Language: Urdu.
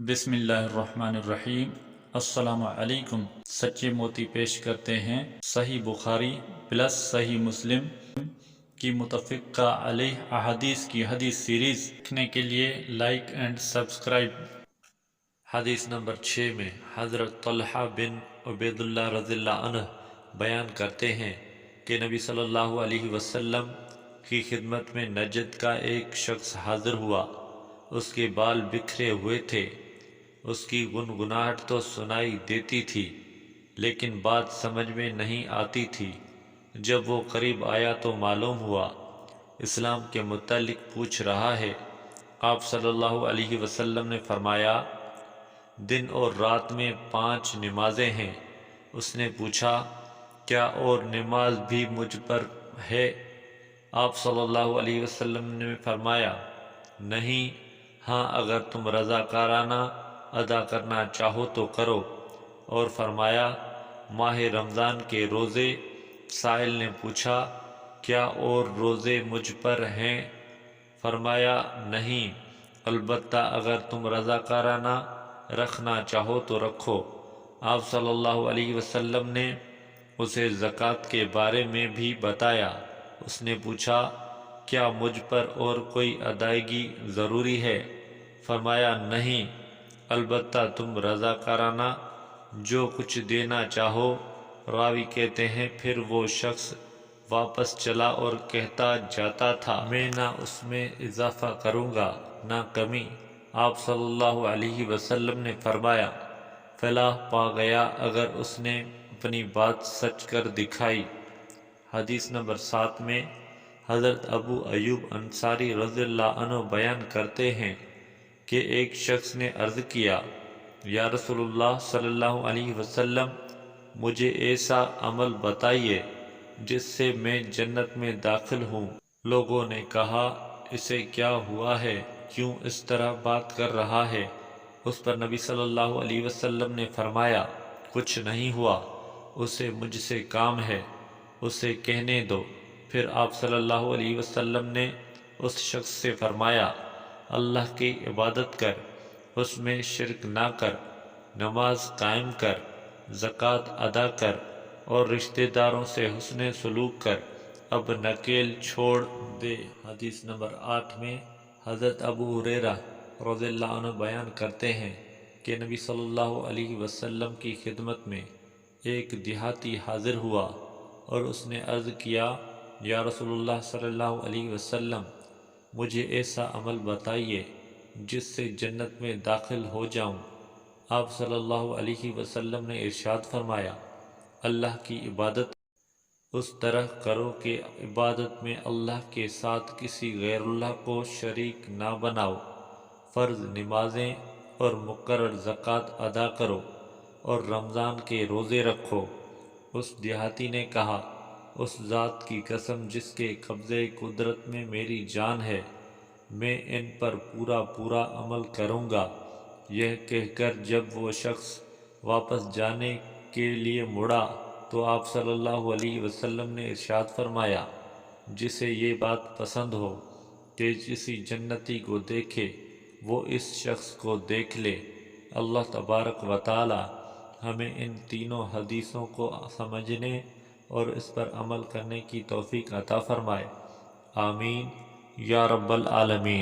بسم اللہ الرحمن الرحیم۔ السلام علیکم۔ سچے موتی پیش کرتے ہیں صحیح بخاری پلس صحیح مسلم کی متفقہ علیہ احادیث کی حدیث سیریز دیکھنے کے لیے لائک اینڈ سبسکرائب۔ حدیث نمبر 6 میں حضرت طلحہ بن عبید اللہ رضی اللہ عنہ بیان کرتے ہیں کہ نبی صلی اللہ علیہ وسلم کی خدمت میں نجد کا ایک شخص حاضر ہوا۔ اس کے بال بکھرے ہوئے تھے، اس کی گنگناہٹ تو سنائی دیتی تھی لیکن بات سمجھ میں نہیں آتی تھی۔ جب وہ قریب آیا تو معلوم ہوا اسلام کے متعلق پوچھ رہا ہے۔ آپ صلی اللہ علیہ وسلم نے فرمایا، دن اور رات میں 5 نمازیں ہیں۔ اس نے پوچھا، کیا اور نماز بھی مجھ پر ہے؟ آپ صلی اللہ علیہ وسلم نے فرمایا، نہیں، ہاں اگر تم رضاکارانہ ادا کرنا چاہو تو کرو۔ اور فرمایا، ماہ رمضان کے روزے؟ سائل نے پوچھا، کیا اور روزے مجھ پر ہیں؟ فرمایا، نہیں، البتہ اگر تم رضاکارانہ رکھنا چاہو تو رکھو۔ آپ صلی اللہ علیہ وسلم نے اسے زکوٰۃ کے بارے میں بھی بتایا۔ اس نے پوچھا، کیا مجھ پر اور کوئی ادائیگی ضروری ہے؟ فرمایا، نہیں، البتہ تم رضاکارانہ جو کچھ دینا چاہو۔ راوی کہتے ہیں پھر وہ شخص واپس چلا اور کہتا جاتا تھا، میں نہ اس میں اضافہ کروں گا نہ کمی۔ آپ صلی اللہ علیہ وسلم نے فرمایا، فلاح پا گیا اگر اس نے اپنی بات سچ کر دکھائی۔ حدیث نمبر 7 میں حضرت ابو ایوب انصاری رضی اللہ عنہ بیان کرتے ہیں کہ ایک شخص نے عرض کیا، یا رسول اللہ صلی اللہ علیہ وسلم، مجھے ایسا عمل بتائیے جس سے میں جنت میں داخل ہوں۔ لوگوں نے کہا، اسے کیا ہوا ہے، کیوں اس طرح بات کر رہا ہے؟ اس پر نبی صلی اللہ علیہ وسلم نے فرمایا، کچھ نہیں ہوا، اسے مجھ سے کام ہے، اسے کہنے دو۔ پھر آپ صلی اللہ علیہ وسلم نے اس شخص سے فرمایا، اللہ کی عبادت کر، اس میں شرک نہ کر، نماز قائم کر، زکوٰۃ ادا کر اور رشتہ داروں سے حسن سلوک کر، اب نکیل چھوڑ دے۔ حدیث نمبر 8 میں حضرت ابو ہریرہ رضی اللہ عنہ بیان کرتے ہیں کہ نبی صلی اللہ علیہ وسلم کی خدمت میں ایک دیہاتی حاضر ہوا اور اس نے عرض کیا، یا رسول اللہ صلی اللہ علیہ وسلم، مجھے ایسا عمل بتائیے جس سے جنت میں داخل ہو جاؤں۔ آپ صلی اللہ علیہ وسلم نے ارشاد فرمایا، اللہ کی عبادت اس طرح کرو کہ عبادت میں اللہ کے ساتھ کسی غیر اللہ کو شریک نہ بناؤ۔ فرض نمازیں اور مقرر زکوٰۃ ادا کرو اور رمضان کے روزے رکھو۔ اس دیہاتی نے کہا، اس ذات کی قسم جس کے قبضے قدرت میں میری جان ہے، میں ان پر پورا عمل کروں گا۔ یہ کہہ کر جب وہ شخص واپس جانے کے لیے مڑا تو آپ صلی اللہ علیہ وسلم نے ارشاد فرمایا، جسے یہ بات پسند ہو کہ کسی جنتی کو دیکھے وہ اس شخص کو دیکھ لے۔ اللہ تبارک و تعالی ہمیں ان تینوں حدیثوں کو سمجھنے اور اس پر عمل کرنے کی توفیق عطا فرمائے، آمین یا رب العالمین۔